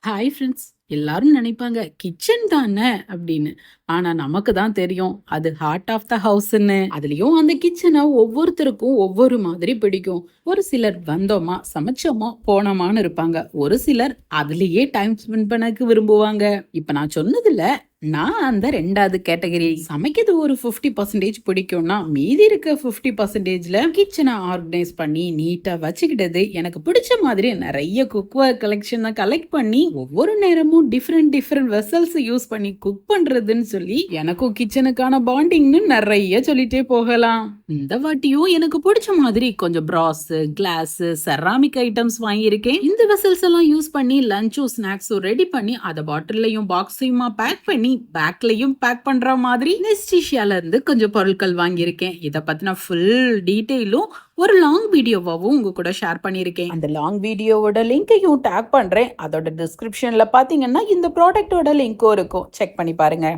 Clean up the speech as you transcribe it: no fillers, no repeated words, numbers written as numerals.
Hi friends. எல்லாரும் நினைப்பாங்க kitchen தானே அப்படின்னு. ஆனா நமக்கு தான் தெரியும் அது ஹார்ட் ஆஃப் த ஹவுஸ்ன்னு. அதுலயும் அந்த கிச்சனை ஒவ்வொருத்தருக்கும் ஒவ்வொரு மாதிரி பிடிக்கும். ஒரு சிலர் வந்தோமா சமைச்சோமா போனோமான்னு இருப்பாங்க. ஒரு சிலர் அதுலயே டைம் ஸ்பெண்ட் பண்ணக்கு விரும்புவாங்க. இப்ப நான் சொன்னதுல நான் அந்த ரெண்டாவது கேட்டகரி. சமைக்கிறது ஒரு 50% பிடிக்கும்னா மீதி இருக்க 50%ல கிச்சனை ஆர்கனைஸ் பண்ணி நீட்டா வச்சுக்கிட்டது எனக்கு பிடிச்ச மாதிரி நிறைய குக்வேர் கலெக்ஷனை கலெக்ட் பண்ணி ஒவ்வொரு நேரமும் டிஃப்ரெண்ட் வெசல்ஸ் யூஸ் பண்ணி குக் பண்றதுன்னு சொல்லி எனக்கும் கிச்சனுக்கான பாண்டிங்னு நிறைய சொல்லிட்டே போகலாம். இந்த வாட்டியும் எனக்கு பிடிச்ச மாதிரி கொஞ்சம் பிராஸ், கிளாஸ், செராமிக் ஐட்டம்ஸ் வாங்கியிருக்கேன். இந்த வெசல்ஸ் எல்லாம் யூஸ் பண்ணி லஞ்சும் ஸ்நாக்ஸும் ரெடி பண்ணி அதை பாட்டிலையும் பாக்ஸையுமா பேக் பண்ணி பேக்லயும் பேக் பண்ற மாதிரி நெஸ்டிஷியால இருந்து கொஞ்சம் பொருட்கள் வாங்கியிருக்கேன். இத பத்தின ஃபுல் டீடைலும் ஒரு லாங் வீடியோவாவும் உங்க கூட ஷேர் பண்ணியிருக்கேன். அந்த லாங் வீடியோவோட லிங்கையும் டேக் பண்றேன். அதோட டிஸ்கிரிப்ஷன்ல பாத்தீங்கன்னா இந்த ப்ராடக்டோட லிங்க்கும் இருக்கும். செக் பண்ணி பாருங்க.